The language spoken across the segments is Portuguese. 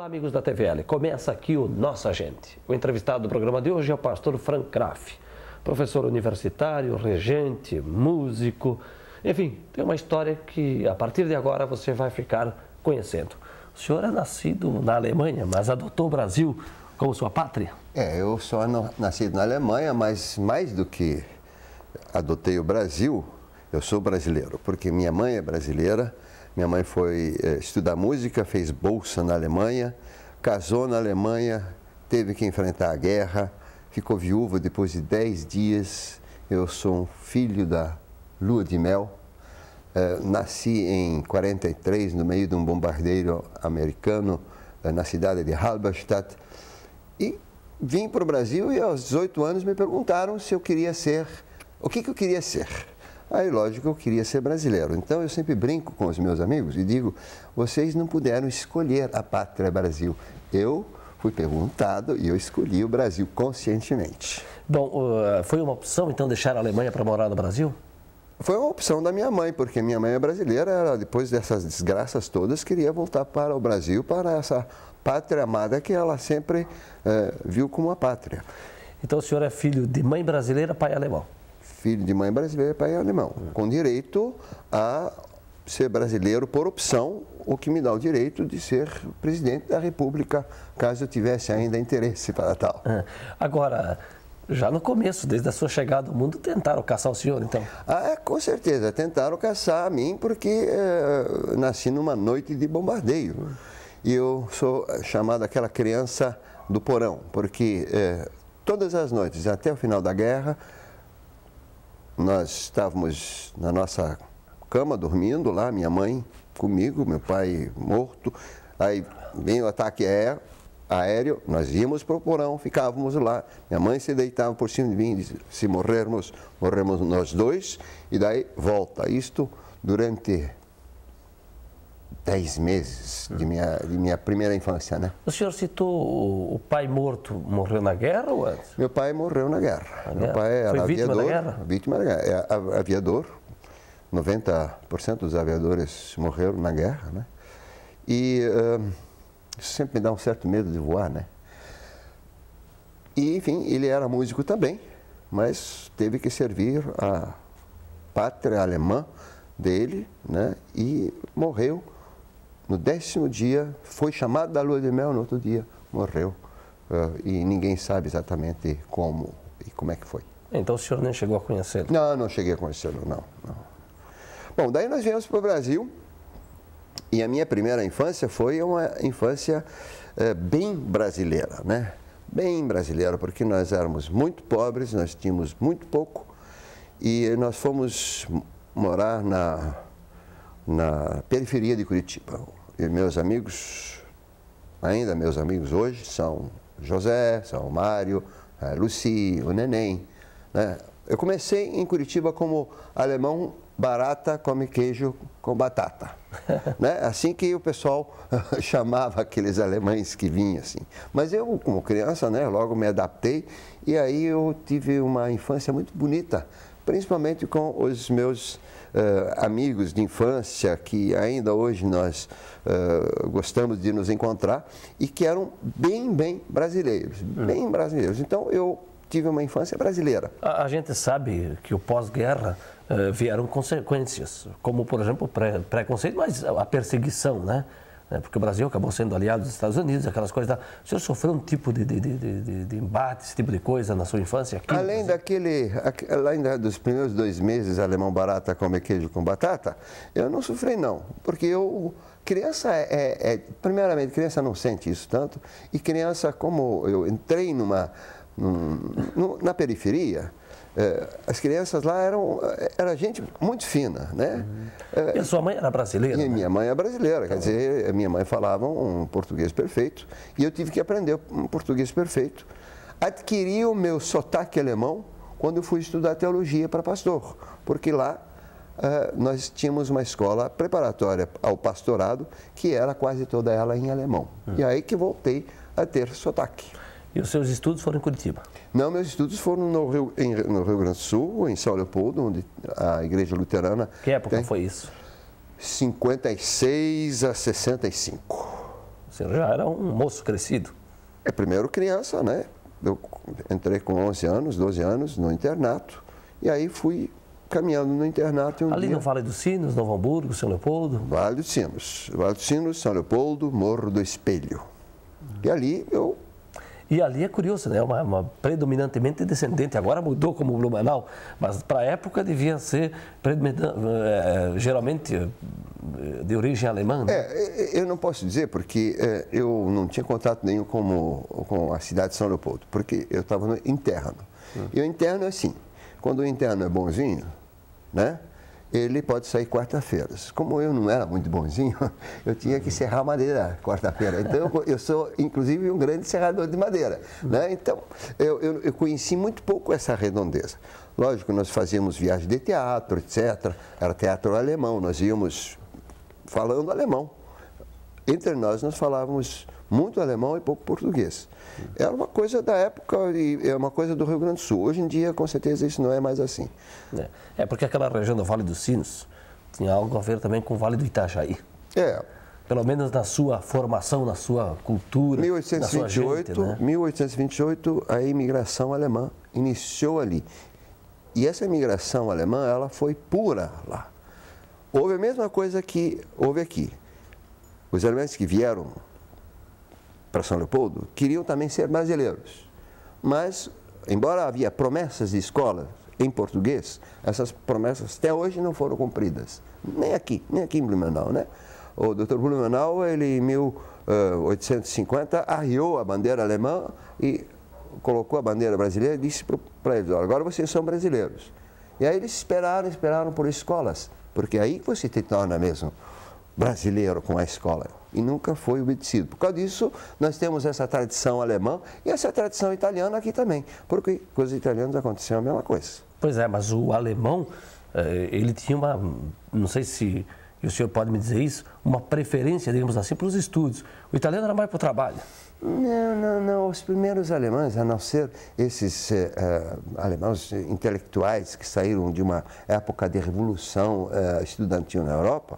Olá, amigos da TVL. Começa aqui o Nossa Gente. O entrevistado do programa de hoje é o pastor Frank Graff, professor universitário, regente, músico. Enfim, tem uma história que a partir de agora você vai ficar conhecendo. O senhor é nascido na Alemanha, mas adotou o Brasil como sua pátria? Eu sou nascido na Alemanha, mas mais do que adotei o Brasil, eu sou brasileiro, porque minha mãe é brasileira. Minha mãe foi estudar música, fez bolsa na Alemanha, casou na Alemanha, teve que enfrentar a guerra, ficou viúva depois de 10 dias. Eu sou um filho da lua de mel. Nasci em 43, no meio de um bombardeio americano, na cidade de Halberstadt. E vim para o Brasil e aos 18 anos me perguntaram se eu queria ser, o que eu queria ser. Aí, lógico, eu queria ser brasileiro. Então, eu sempre brinco com os meus amigos e digo, vocês não puderam escolher a pátria Brasil. Eu fui perguntado e eu escolhi o Brasil conscientemente. Bom, foi uma opção, então, deixar a Alemanha para morar no Brasil? Foi uma opção da minha mãe, porque minha mãe é brasileira, ela, depois dessas desgraças todas, queria voltar para o Brasil, para essa pátria amada que ela sempre viu como a pátria. Então, o senhor é filho de mãe brasileira, pai alemão? Filho de mãe brasileira e pai alemão, com direito a ser brasileiro por opção, o que me dá o direito de ser presidente da República, caso eu tivesse ainda interesse para tal. Agora, já no começo, desde a sua chegada ao mundo, tentaram caçar o senhor, então? Com certeza, tentaram caçar a mim, porque nasci numa noite de bombardeio. E eu sou chamado aquela criança do porão, porque todas as noites, até o final da guerra, nós estávamos na nossa cama, dormindo lá, minha mãe comigo, meu pai morto. Aí vem o ataque aéreo, nós íamos para o porão, ficávamos lá. Minha mãe se deitava por cima de mim e disse, se morrermos, morremos nós dois. E daí volta. Isto durante 10 meses de minha primeira infância, né? O senhor citou o pai morto, morreu na guerra ou antes? Meu pai morreu na guerra. Meu pai era Foi vítima aviador, da guerra? Vítima da guerra. É aviador. 90% dos aviadores morreram na guerra, né? E isso sempre me dá um certo medo de voar, né? E, enfim, ele era músico também, mas teve que servir a pátria alemã dele, né? E morreu. No 10º dia, foi chamado da lua de mel, no outro dia morreu. E ninguém sabe exatamente como e como é que foi. Então o senhor nem chegou a conhecê-lo? Não, não cheguei a conhecê-lo, não. Bom, daí nós viemos para o Brasil e a minha primeira infância foi uma infância bem brasileira, né? Bem brasileira, porque nós éramos muito pobres, nós tínhamos muito pouco e nós fomos morar na periferia de Curitiba. E meus amigos, ainda meus amigos hoje, são José, são Mário, Luci, o Neném, né? Eu comecei em Curitiba como alemão barata come queijo com batata, né? Assim que o pessoal chamava aqueles alemães que vinham assim. Mas eu, como criança, né, logo me adaptei e aí eu tive uma infância muito bonita, principalmente com os meus amigos de infância, que ainda hoje nós gostamos de nos encontrar e que eram bem brasileiros, bem brasileiros. Então eu tive uma infância brasileira. A gente sabe que o pós-guerra vieram consequências, como por exemplo o preconceito, mas a perseguição, né? Porque o Brasil acabou sendo aliado dos Estados Unidos, aquelas coisas. O senhor sofreu um tipo de embate, esse tipo de coisa na sua infância? Aqui Além dos primeiros 2 meses, alemão barata come queijo com batata, eu não sofri não, porque criança primeiramente, criança não sente isso tanto, e criança, como eu entrei na periferia, as crianças lá era gente muito fina, né? E a sua mãe era brasileira? E minha mãe é brasileira, quer dizer, minha mãe falava um português perfeito e eu tive que aprender um português perfeito. Adquiri o meu sotaque alemão quando eu fui estudar teologia para pastor, porque lá nós tínhamos uma escola preparatória ao pastorado que era quase toda ela em alemão. E aí que voltei a ter sotaque. E os seus estudos foram em Curitiba? Não, meus estudos foram no Rio Grande do Sul, em São Leopoldo, onde a igreja luterana... Que época foi isso? 56 a 65. Você já era um moço crescido. Primeiro criança, né? Eu entrei com 11 anos, 12 anos no internato e aí fui caminhando no internato. Ali no Vale dos Sinos, Novo Hamburgo, São Leopoldo? Vale dos Sinos, São Leopoldo, Morro do Espelho. E ali eu... E ali é curioso, né? Uma predominantemente descendente. Agora mudou como Blumenau, mas para a época devia ser geralmente de origem alemã, né? Eu não posso dizer porque eu não tinha contato nenhum com a cidade de São Leopoldo, porque eu estava no interno. E o interno é assim, quando o interno é bonzinho, né? Ele pode sair quarta-feiras. Como eu não era muito bonzinho, eu tinha que serrar madeira quarta-feira. Então, eu sou, inclusive, um grande serrador de madeira. Né? Então, eu conheci muito pouco essa redondeza. Lógico, nós fazíamos viagem de teatro, etc. Era teatro alemão, nós íamos falando alemão. Entre nós falávamos muito alemão e pouco português. Era uma coisa da época e é uma coisa do Rio Grande do Sul. Hoje em dia, com certeza, isso não é mais assim. É porque aquela região do Vale dos Sinos tinha algo a ver também com o Vale do Itajaí. Pelo menos na sua formação, na sua cultura, 1828, na sua gente, né? 1828, a imigração alemã iniciou ali. E essa imigração alemã, ela foi pura lá. Houve a mesma coisa que houve aqui. Os alemães que vieram para São Leopoldo queriam também ser brasileiros. Mas, embora havia promessas de escola em português, essas promessas até hoje não foram cumpridas. Nem aqui em Blumenau, né? O Dr. Blumenau, ele em 1850 arriou a bandeira alemã e colocou a bandeira brasileira e disse para eles, agora vocês são brasileiros. E aí eles esperaram por escolas, porque aí você se torna mesmo brasileiro com a escola, e nunca foi obedecido. Por causa disso, nós temos essa tradição alemã e essa tradição italiana aqui também, porque com os italianos aconteceu a mesma coisa. Pois é, mas o alemão, ele tinha uma, não sei se o senhor pode me dizer isso, uma preferência, digamos assim, para os estudos. O italiano era mais para o trabalho. Não. Os primeiros alemães, a não ser esses alemães intelectuais que saíram de uma época de revolução estudantil na Europa,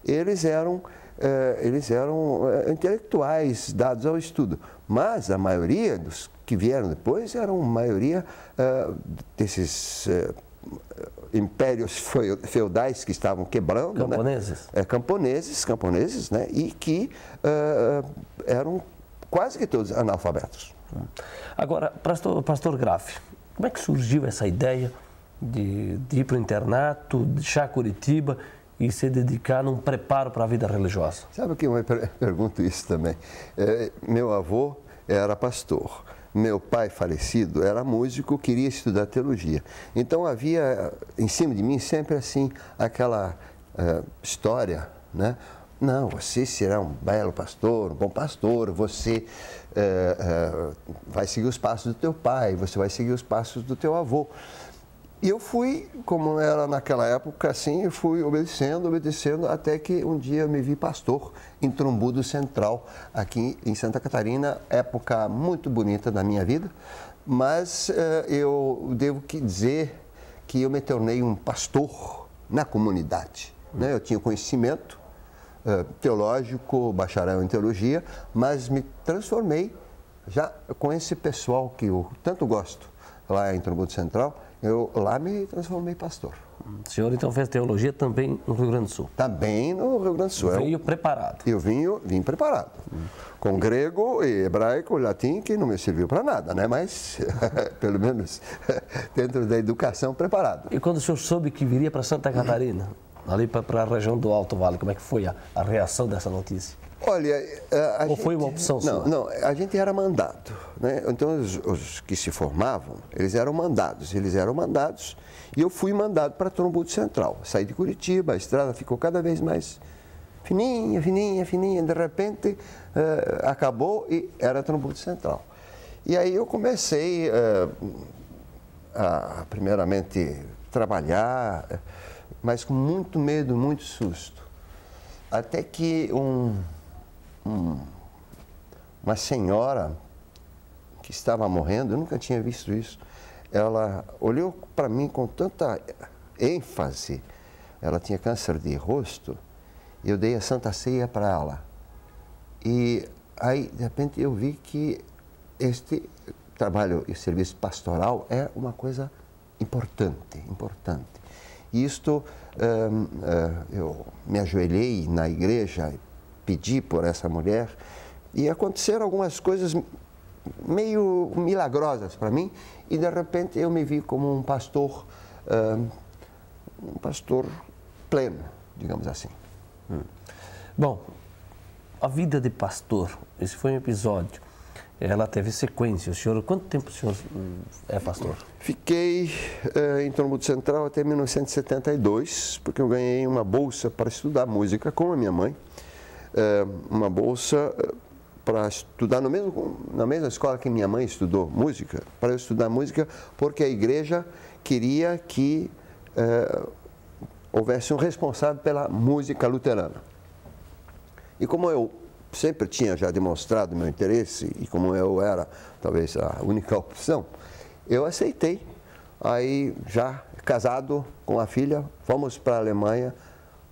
eles eram intelectuais dados ao estudo, mas a maioria dos que vieram depois eram maioria desses impérios feudais que estavam quebrando, camponeses, né? Camponeses, né? E que eram quase que todos analfabetos. Agora, pastor Graff, como é que surgiu essa ideia de ir para o internato, deixar Curitiba e se dedicar num preparo para a vida religiosa? Sabe que eu me pergunto isso também. Meu avô era pastor, meu pai falecido era músico, queria estudar teologia. Então havia em cima de mim sempre assim aquela história, né? Não, você será um belo pastor, um bom pastor, você vai seguir os passos do teu pai, você vai seguir os passos do teu avô. E eu fui, como era naquela época, assim, eu fui obedecendo, até que um dia eu me vi pastor em Trombudo Central, aqui em Santa Catarina, época muito bonita da minha vida, mas eu devo dizer que eu me tornei um pastor na comunidade, né? Eu tinha conhecimento teológico, bacharel em teologia, mas me transformei já com esse pessoal que eu tanto gosto lá em Trombudo Central. Eu lá me transformei pastor. O senhor então fez teologia também no Rio Grande do Sul? Também no Rio Grande do Sul. Veio preparado? Eu vim preparado. Com grego e hebraico, latim, que não me serviu para nada, né? Mas, pelo menos, dentro da educação, preparado. E quando o senhor soube que viria para Santa Catarina, ali para a região do Alto Vale, como é que foi a reação dessa notícia? Olha, Ou foi uma opção sua? Não, a gente era mandado, né? Então, os que se formavam, eles eram mandados, e eu fui mandado para Trombudo Central. Saí de Curitiba, a estrada ficou cada vez mais fininha, de repente acabou e era Trombudo Central. E aí eu comecei a primeiramente trabalhar, mas com muito medo, muito susto. Até que uma senhora que estava morrendo, eu nunca tinha visto isso, ela olhou para mim com tanta ênfase, ela tinha câncer de rosto, eu dei a Santa Ceia para ela. E aí, de repente, eu vi que este trabalho e serviço pastoral é uma coisa importante, importante. E isto, eu me ajoelhei na igreja, pedi por essa mulher, e aconteceram algumas coisas meio milagrosas para mim, e de repente eu me vi como um pastor pleno, digamos assim. Bom, a vida de pastor, esse foi um episódio, ela teve sequência. O senhor, quanto tempo o senhor é pastor? Fiquei em Trombudo Central até 1972, porque eu ganhei uma bolsa para estudar música com a minha mãe, uma bolsa para estudar na mesma escola que minha mãe estudou música, para eu estudar música, porque a igreja queria que houvesse um responsável pela música luterana. E como eu sempre tinha já demonstrado meu interesse, e como eu era talvez a única opção, eu aceitei. Aí, já casado com a filha, fomos para a Alemanha,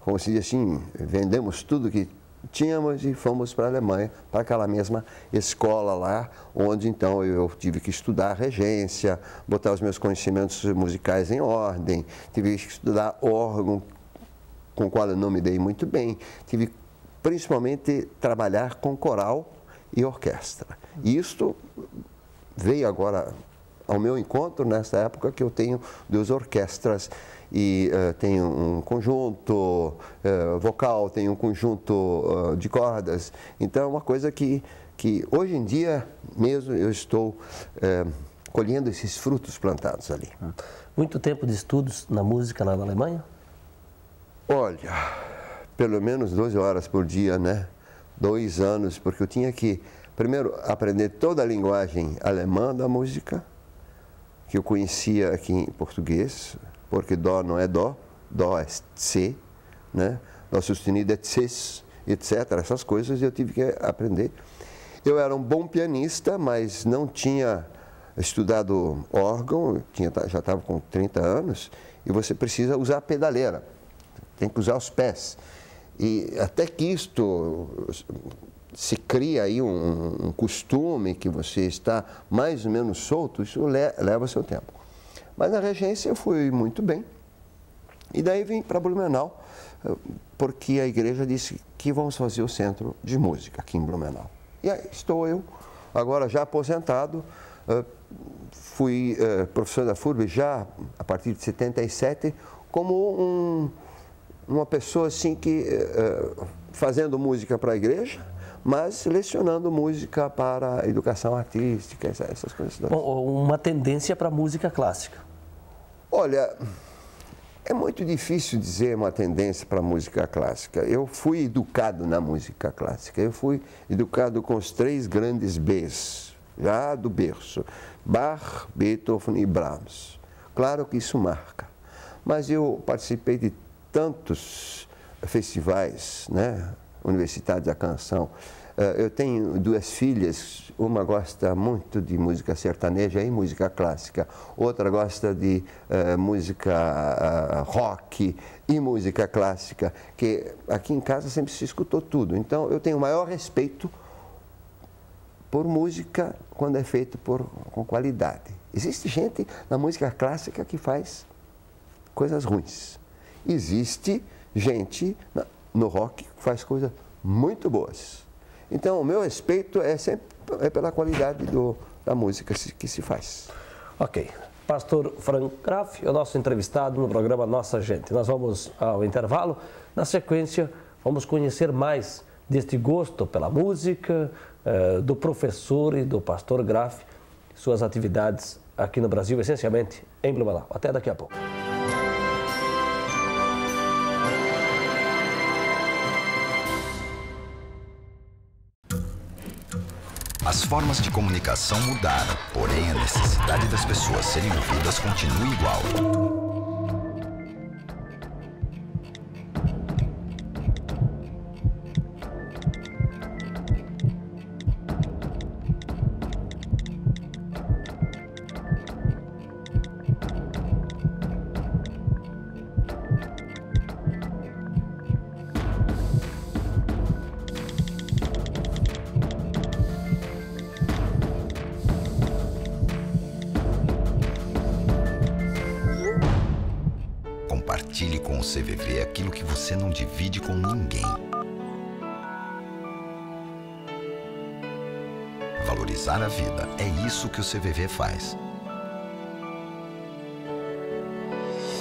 como se diz assim, vendemos tudo que tínhamos e fomos para a Alemanha, para aquela mesma escola lá, onde então eu tive que estudar regência, botar os meus conhecimentos musicais em ordem, tive que estudar órgão, com o qual eu não me dei muito bem, tive principalmente trabalhar com coral e orquestra. E isto veio agora ao meu encontro nessa época que eu tenho 2 orquestras e tenho um conjunto vocal, tenho um conjunto de cordas. Então é uma coisa que hoje em dia mesmo eu estou colhendo esses frutos plantados ali. Muito tempo de estudos na música lá na Alemanha? Olha, pelo menos 12 horas por dia, né? 2 anos, porque eu tinha que, primeiro, aprender toda a linguagem alemã da música, que eu conhecia aqui em português, porque dó não é dó, dó é C, né? Dó sustenido é cis, etc. Essas coisas eu tive que aprender. Eu era um bom pianista, mas não tinha estudado órgão, já estava com 30 anos, e você precisa usar a pedaleira, tem que usar os pés. E até que isto se cria aí um costume que você está mais ou menos solto, isso leva seu tempo. Mas na regência eu fui muito bem. E daí vim para Blumenau, porque a igreja disse que vamos fazer o centro de música aqui em Blumenau. E aí estou eu, agora já aposentado, fui professor da FURB já a partir de 77, como uma pessoa assim que fazendo música para a igreja, mas lecionando música para a educação artística, essas coisas. Uma tendência para a música clássica. Olha, é muito difícil dizer uma tendência para a música clássica. Eu fui educado na música clássica, eu fui educado com os 3 grandes Bs, já do berço, Bach, Beethoven e Brahms. Claro que isso marca, mas eu participei de tantos festivais, né, universitários da canção. Eu tenho 2 filhas, uma gosta muito de música sertaneja e música clássica, outra gosta de música rock e música clássica, que aqui em casa sempre se escutou tudo. Então eu tenho o maior respeito por música quando é feito com qualidade. Existe gente na música clássica que faz coisas ruins. Existe gente no rock que faz coisas muito boas. Então, o meu respeito é sempre pela qualidade da música que se faz. Ok. Pastor Frank Graff é o nosso entrevistado no programa Nossa Gente. Nós vamos ao intervalo. Na sequência, vamos conhecer mais deste gosto pela música, do professor e do pastor Graff, suas atividades aqui no Brasil, essencialmente em Blumenau. Até daqui a pouco. As formas de comunicação mudaram, porém a necessidade das pessoas serem ouvidas continua igual. CVV aquilo que você não divide com ninguém. Valorizar a vida, é isso que o CVV faz.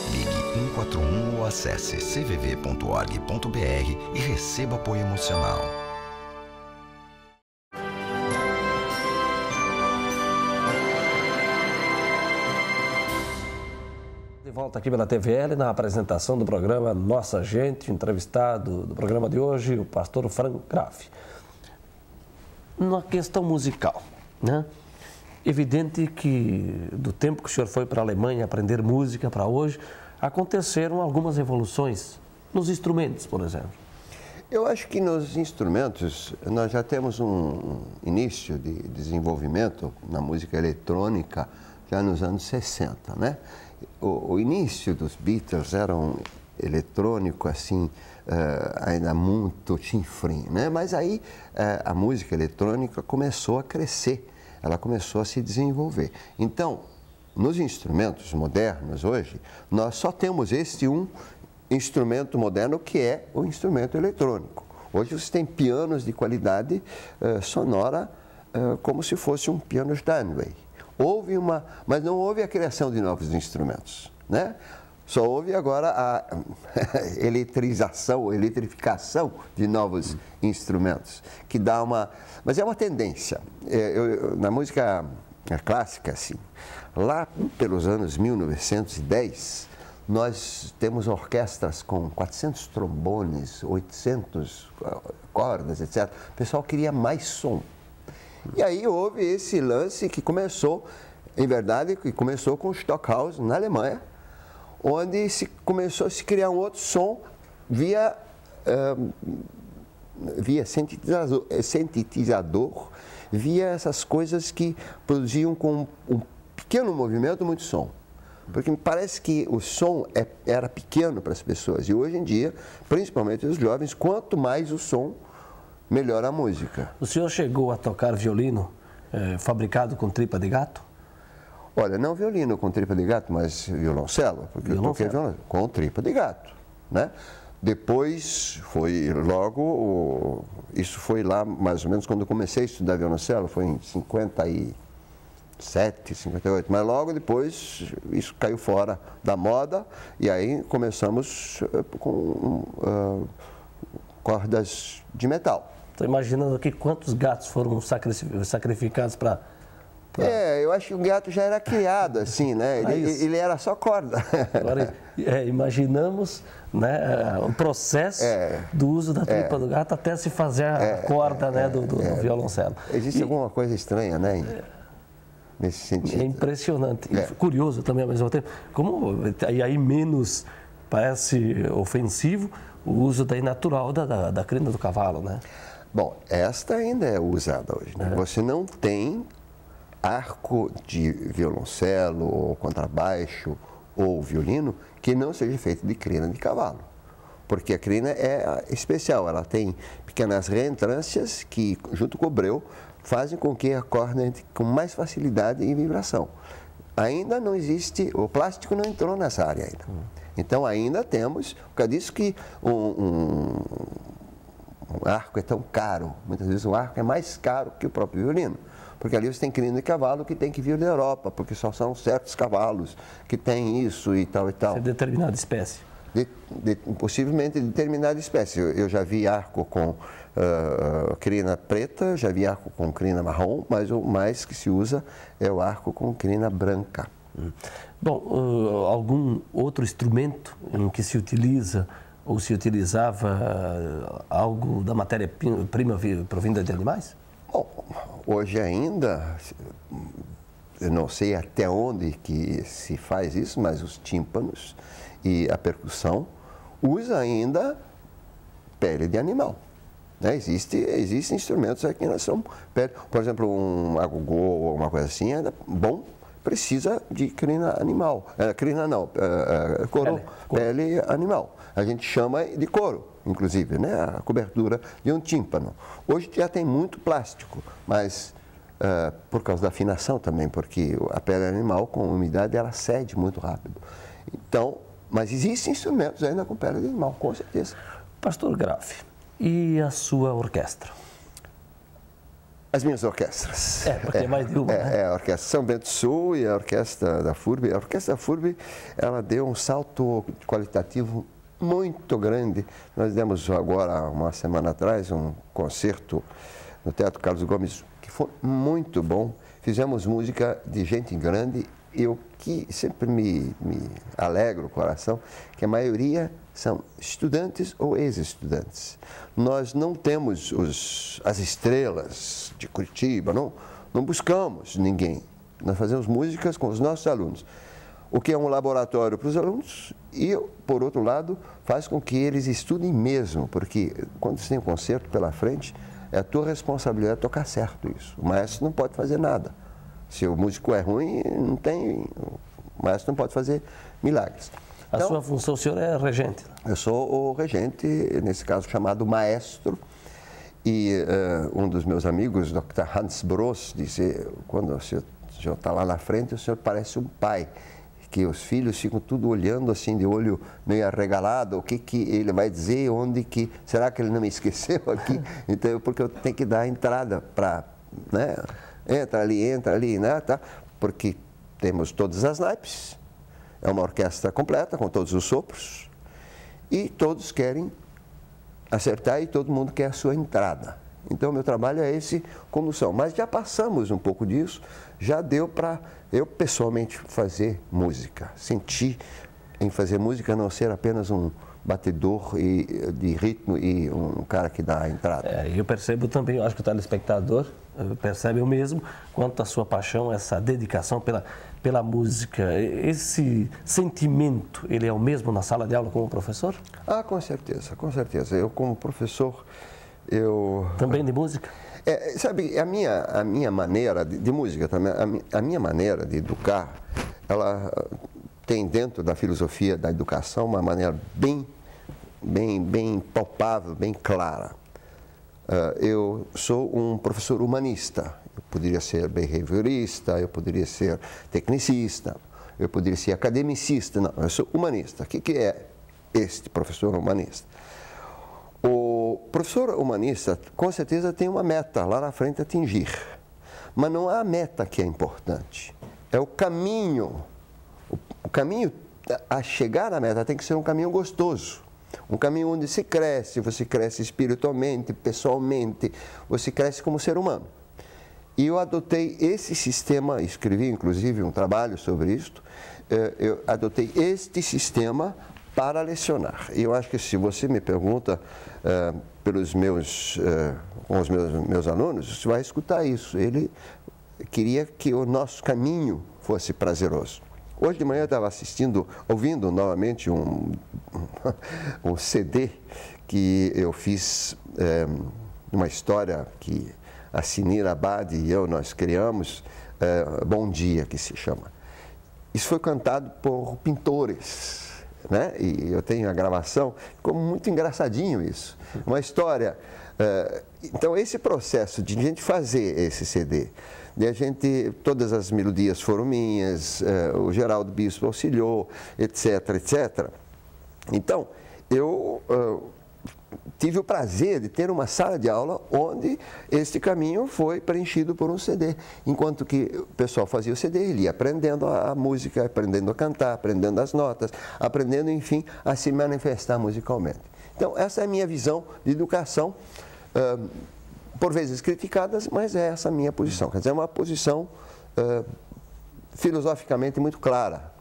Ligue 141 ou acesse cvv.org.br e receba apoio emocional. De volta aqui pela TVL, na apresentação do programa Nossa Gente, entrevistado do programa de hoje, o pastor Frank Graff. Na questão musical, né? Evidente que do tempo que o senhor foi para a Alemanha aprender música para hoje, aconteceram algumas evoluções nos instrumentos, por exemplo. Eu acho que nos instrumentos nós já temos um início de desenvolvimento na música eletrônica já nos anos 60, né? O início dos Beatles era um eletrônico assim, ainda muito chinfrim, né? Mas aí a música eletrônica começou a crescer, ela começou a se desenvolver. Então, nos instrumentos modernos hoje, nós só temos um instrumento moderno que é o instrumento eletrônico. Hoje você tem pianos de qualidade sonora como se fosse um piano Steinway. Mas não houve a criação de novos instrumentos, né? Só houve agora a eletrificação de novos instrumentos, que dá mas é uma tendência. Na música clássica, assim, lá pelos anos 1910, nós temos orquestras com 400 trombones, 800 cordas, etc. O pessoal queria mais som. E aí houve esse lance que começou, em verdade, com o Stockhausen, na Alemanha, onde começou a se criar um outro som via sintetizador, via essas coisas que produziam com um pequeno movimento muito som. Porque me parece que o som era pequeno para as pessoas. E hoje em dia, principalmente os jovens, quanto mais o som, melhor a música. O senhor chegou a tocar violino fabricado com tripa de gato? Olha, não violino com tripa de gato, mas violoncelo, porque eu toquei violão com tripa de gato, né? Depois foi logo, isso foi lá mais ou menos quando eu comecei a estudar violoncelo, foi em 57, 58, mas logo depois isso caiu fora da moda e aí começamos com cordas de metal. Estou imaginando aqui quantos gatos foram sacrificados para... Eu acho que o gato já era criado assim, né? Ele era só corda. Agora, imaginamos, né, o processo do uso da tripa do gato até se fazer a corda, né, do violoncelo. Existe alguma coisa estranha, né? Nesse sentido. É impressionante. E curioso também ao mesmo tempo. E aí menos parece ofensivo o uso daí natural da crina do cavalo, né? Bom, esta ainda é usada hoje, né? Você não tem arco de violoncelo, ou contrabaixo, ou violino, que não seja feito de crina de cavalo. Porque a crina é especial, ela tem pequenas reentrâncias que, junto com o breu, fazem com que a corda entre com mais facilidade e vibração. Ainda não existe, o plástico não entrou nessa área ainda. Então ainda temos, por causa disso que um arco é tão caro, muitas vezes o arco é mais caro que o próprio violino. Porque ali você tem crina de cavalo que tem que vir da Europa, porque só são certos cavalos que têm isso e tal e tal. É determinada espécie. Possivelmente de determinada espécie. Eu já vi arco com crina preta, já vi arco com crina marrom, mas o mais que se usa é o arco com crina branca. Bom, algum outro instrumento em que se utiliza ou se utilizava algo da matéria-prima provinda de animais? Bom, hoje ainda, eu não sei até onde que se faz isso, mas os tímpanos e a percussão usa ainda pele de animal. Né? Existem instrumentos aqui que são pele. Por exemplo, um agogô ou uma coisa assim, é bom, precisa de crina animal. Crina não, couro, pele animal. A gente chama de couro, inclusive, né? A cobertura de um tímpano. Hoje já tem muito plástico, mas por causa da afinação também, porque a pele animal com umidade ela cede muito rápido. Então, Mas existem instrumentos ainda com pele de animal, com certeza. Pastor Graff, e a sua orquestra? As minhas orquestras. Porque é mais de uma, né? A Orquestra São Bento do Sul e a Orquestra da FURB. A Orquestra da FURB, ela deu um salto qualitativo muito grande. Nós demos agora, uma semana atrás, um concerto no Teatro Carlos Gomes, que foi muito bom. Fizemos música de gente grande e o que sempre me alegra o coração, que a maioria são estudantes ou ex-estudantes. Nós não temos as estrelas de Curitiba, não buscamos ninguém. Nós fazemos músicas com os nossos alunos, o que é um laboratório para os alunos e, por outro lado, faz com que eles estudem mesmo, porque quando você tem um concerto pela frente, é a tua responsabilidade tocar certo isso. O maestro não pode fazer nada. Se o músico é ruim, o maestro não pode fazer milagres. A sua função, o senhor é regente? Eu sou o regente, nesse caso chamado maestro, e um dos meus amigos, Dr. Hans Bros, disse, quando o senhor está lá na frente, o senhor parece um pai, que os filhos ficam tudo olhando assim, de olho meio arregalado, o que ele vai dizer, será que ele não me esqueceu aqui? Então, porque eu tenho que dar a entrada para, né, entra ali, né, tá? Porque temos todas as naipes. É uma orquestra completa, com todos os sopros, e todos querem acertar e todo mundo quer a sua entrada. Então, meu trabalho é esse, condução. Mas já passamos um pouco disso, já deu para eu, pessoalmente, fazer música. Sentir em fazer música não ser apenas um batedor de ritmo e um cara que dá a entrada. Eu percebo também, eu acho que o telespectador percebe o mesmo, quanto a sua paixão, essa dedicação pela música. Esse sentimento, ele é o mesmo na sala de aula como professor? Ah, com certeza, com certeza. Eu, como professor, Também de música? Sabe, a minha maneira de música também, a minha maneira de educar, ela tem dentro da filosofia da educação uma maneira bem palpável, bem clara. Eu sou um professor humanista. Eu poderia ser behaviorista, eu poderia ser tecnicista, eu poderia ser academicista. Não, eu sou humanista. O que é este professor humanista? O professor humanista, com certeza, tem uma meta lá na frente a atingir. Mas não é a meta que é importante, é o caminho. O caminho a chegar à meta tem que ser um caminho gostoso. Um caminho onde você cresce espiritualmente, pessoalmente, você cresce como ser humano. E eu adotei esse sistema, escrevi inclusive um trabalho sobre isso, eu adotei este sistema para lecionar. E eu acho que se você me pergunta com os meus alunos, você vai escutar isso. Ele queria que o nosso caminho fosse prazeroso. Hoje de manhã eu estava ouvindo novamente um CD que eu fiz, uma história que a Sinira Abad e nós criamos, Bom Dia, que se chama. Isso foi cantado por pintores, né? E eu tenho a gravação, ficou muito engraçadinho isso. Uma história. Então, esse processo de a gente fazer esse CD, todas as melodias foram minhas, o Geraldo Bispo auxiliou, etc, etc. Então, eu tive o prazer de ter uma sala de aula onde este caminho foi preenchido por um CD. Enquanto que o pessoal fazia o CD, ele ia aprendendo a música, aprendendo a cantar, aprendendo as notas, aprendendo, enfim, a se manifestar musicalmente. Então, essa é a minha visão de educação, por vezes criticadas, mas é essa a minha posição. Quer dizer, é uma posição filosoficamente muito clara.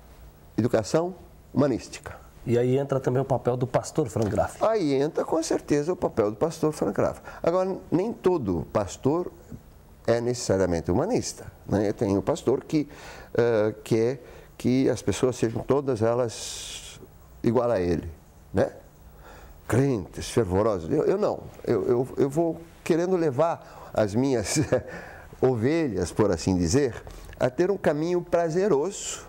Educação humanística. E aí entra também o papel do pastor Frank Graff. Aí entra, com certeza, o papel do pastor Frank Graff. Agora, nem todo pastor é necessariamente humanista, né? Tem o pastor que quer que as pessoas sejam todas elas igual a ele, né? Crentes, fervorosos. Eu não. Eu vou querendo levar as minhas ovelhas, por assim dizer, a ter um caminho prazeroso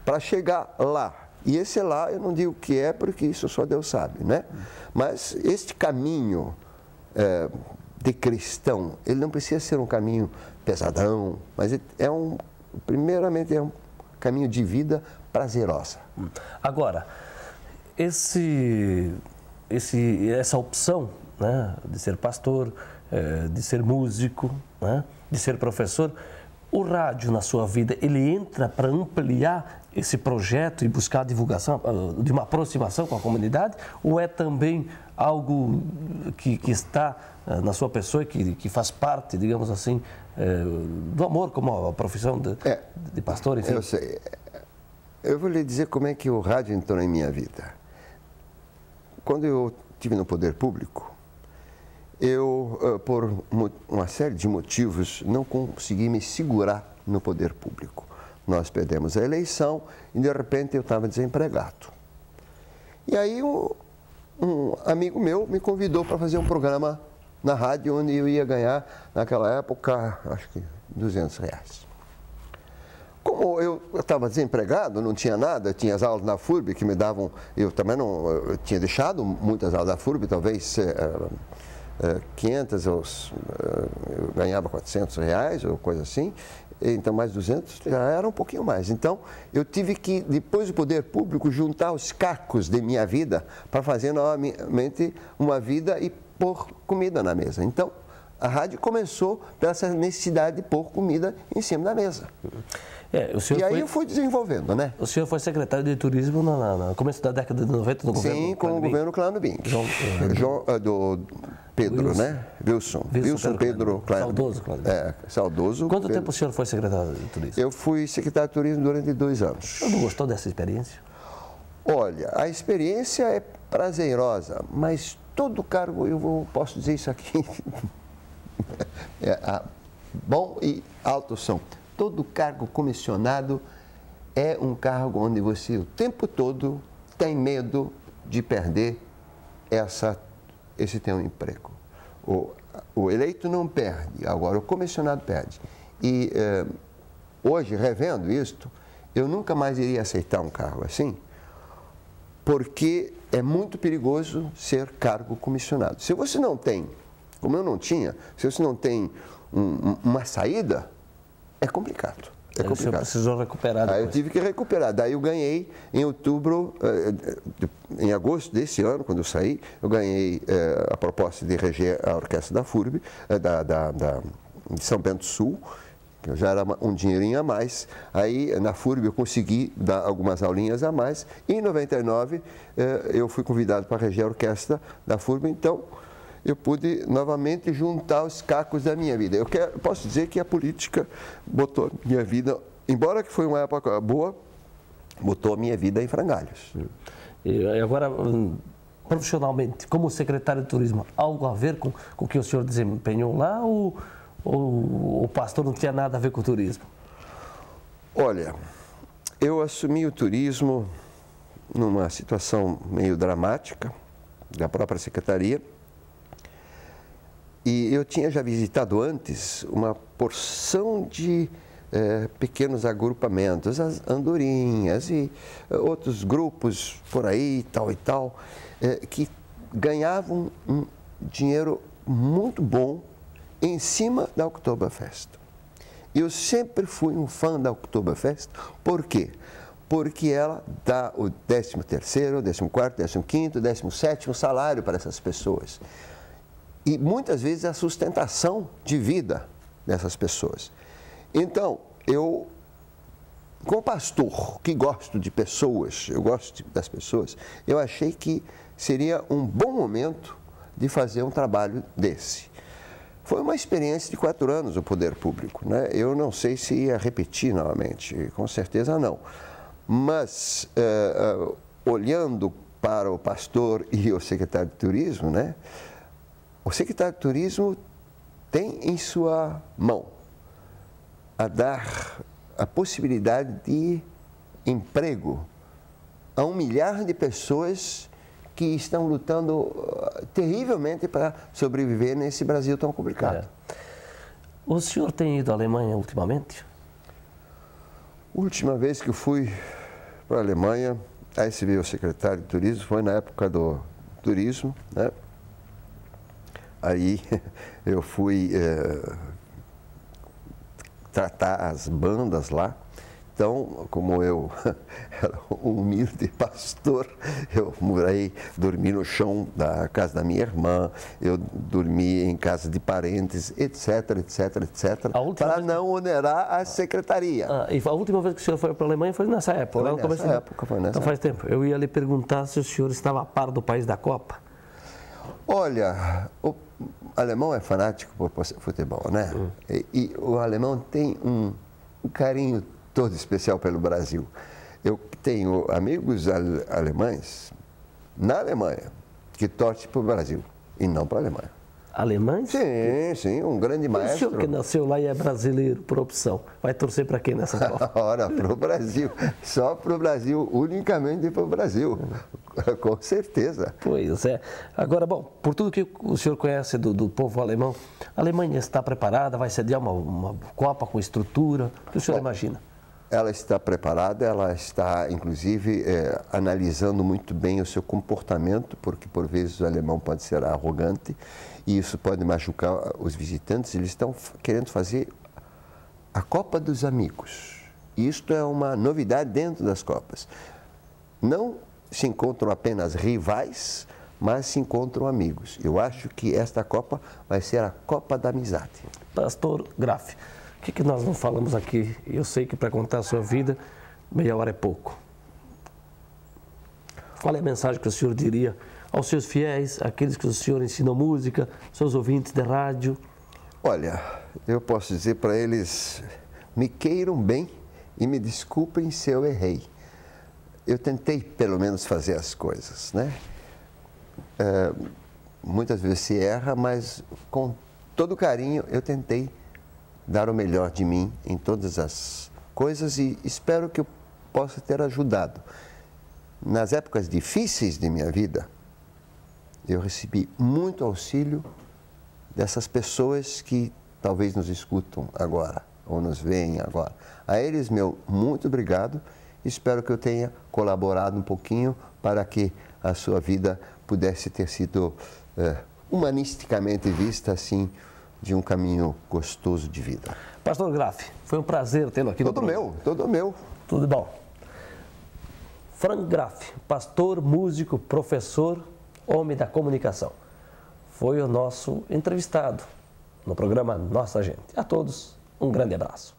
para chegar lá. E esse lá, eu não digo o que é, porque isso só Deus sabe, né? Mas este caminho de cristão, ele não precisa ser um caminho pesadão, mas primeiramente é um caminho de vida prazerosa. Agora, essa opção, né, de ser pastor, de ser músico, né, de ser professor, o rádio na sua vida, ele entra para ampliar esse projeto e buscar a divulgação de uma aproximação com a comunidade, ou é também algo que está na sua pessoa, que faz parte, digamos assim, do amor como a profissão de pastor? Enfim? Eu sei. Eu vou lhe dizer como é que o rádio entrou em minha vida. Quando eu estive no poder público, eu, por uma série de motivos, não consegui me segurar no poder público. Nós perdemos a eleição e, de repente, eu estava desempregado. E aí, um amigo meu me convidou para fazer um programa na rádio, onde eu ia ganhar, naquela época, acho que R$200. Como eu estava desempregado, não tinha nada, tinha as aulas na FURB que me davam, eu também não, eu tinha deixado muitas aulas da FURB, talvez 500, eu ganhava R$400 ou coisa assim, então mais 200 já era um pouquinho mais. Então eu tive que, depois do poder público, juntar os cacos de minha vida para fazer novamente uma vida e pôr comida na mesa. Então a rádio começou pela necessidade de pôr comida em cima da mesa. E aí eu fui desenvolvendo, né? O senhor foi secretário de turismo no começo da década de 90 no governo? Sim, com o governo Kleinobing. Do Pedro, Wilson, né? Wilson Pedro Kleinobing. Saudoso Kleinobing. Saudoso. Quanto tempo o senhor foi secretário de turismo? Eu fui secretário de turismo durante 2 anos. Não gostou dessa experiência? Olha, a experiência é prazerosa, mas todo cargo, posso dizer isso aqui, bom e alto som. Todo cargo comissionado é um cargo onde você o tempo todo tem medo de perder esse teu emprego. O eleito não perde, agora o comissionado perde. E hoje, revendo isto, eu nunca mais iria aceitar um cargo assim, porque é muito perigoso ser cargo comissionado. Se você não tem, como eu não tinha, se você não tem uma saída, é complicado. É complicado. O senhor precisou recuperar depois. Aí eu tive que recuperar. Daí eu ganhei em outubro, em agosto desse ano, quando eu saí, eu ganhei a proposta de reger a orquestra da FURB, de São Bento do Sul, que já era um dinheirinho a mais. Aí na FURB eu consegui dar algumas aulinhas a mais. E em 99 eu fui convidado para reger a orquestra da FURB, então eu pude novamente juntar os cacos da minha vida. Eu posso dizer que a política botou minha vida, embora que foi uma época boa, botou a minha vida em frangalhos. E agora, profissionalmente, como secretário de turismo, algo a ver com o que o senhor desempenhou lá ou o pastor não tinha nada a ver com o turismo? Olha, eu assumi o turismo numa situação meio dramática da própria secretaria. E eu tinha já visitado antes uma porção de pequenos agrupamentos, as andorinhas e outros grupos por aí, tal e tal, que ganhavam um dinheiro muito bom em cima da Oktoberfest. Eu sempre fui um fã da Oktoberfest. Por quê? Porque ela dá o 13º, 14º, 15º, 17º salário para essas pessoas. E muitas vezes a sustentação de vida dessas pessoas. Então, eu, como pastor que gosto de pessoas, eu gosto das pessoas, eu achei que seria um bom momento de fazer um trabalho desse. Foi uma experiência de 4 anos o poder público, né? Eu não sei se ia repetir novamente, com certeza não. Mas, olhando para o pastor e o secretário de turismo, né? O secretário de turismo tem em sua mão a dar a possibilidade de emprego a 1 milhar de pessoas que estão lutando terrivelmente para sobreviver nesse Brasil tão complicado. O senhor tem ido à Alemanha ultimamente? A última vez que eu fui para a Alemanha, aí se viu o secretário de turismo, foi na época do turismo, né? Aí eu fui tratar as bandas lá, Então, como eu era um humilde pastor, eu dormi no chão da casa da minha irmã, eu dormi em casa de parentes, etc, etc, etc, para não onerar a secretaria. E a última vez que o senhor foi para a Alemanha foi nessa época? Foi nessa época. Então faz tempo. Eu ia lhe perguntar se o senhor estava a par do país da Copa. Olha, o alemão é fanático por futebol, né? E o alemão tem um carinho todo especial pelo Brasil. Eu tenho amigos alemães na Alemanha que torcem para o Brasil e não para a Alemanha. Alemães? Sim, um grande maestro. O senhor que nasceu lá e é brasileiro por opção, vai torcer para quem nessa Copa? Ora, para o Brasil. Só para o Brasil, unicamente para o Brasil. Com certeza. Pois é. Agora, bom, por tudo que o senhor conhece do povo alemão, a Alemanha está preparada, vai sediar uma Copa com estrutura? O que o senhor imagina? Ela está preparada, ela está, inclusive, analisando muito bem o seu comportamento, porque, por vezes, o alemão pode ser arrogante e isso pode machucar os visitantes. Eles estão querendo fazer a Copa dos Amigos. Isto é uma novidade dentro das Copas. Não se encontram apenas rivais, mas se encontram amigos. Eu acho que esta Copa vai ser a Copa da Amizade. Pastor Graff, o que nós não falamos aqui? Eu sei que para contar a sua vida, meia hora é pouco. Qual é a mensagem que o senhor diria aos seus fiéis, aqueles que o senhor ensina música, seus ouvintes de rádio? Olha, eu posso dizer para eles, me queiram bem e me desculpem se eu errei. Eu tentei, pelo menos, fazer as coisas, né? Muitas vezes se erra, mas com todo carinho eu tentei dar o melhor de mim em todas as coisas e espero que eu possa ter ajudado. Nas épocas difíceis de minha vida, eu recebi muito auxílio dessas pessoas que talvez nos escutam agora ou nos veem agora. A eles, meu muito obrigado. Espero que eu tenha colaborado um pouquinho para que a sua vida pudesse ter sido humanisticamente vista assim, de um caminho gostoso de vida. Pastor Graff, foi um prazer tê-lo aqui no programa. Todo meu. Tudo bom. Frank Graff, pastor, músico, professor, homem da comunicação. Foi o nosso entrevistado no programa Nossa Gente. A todos, um grande abraço.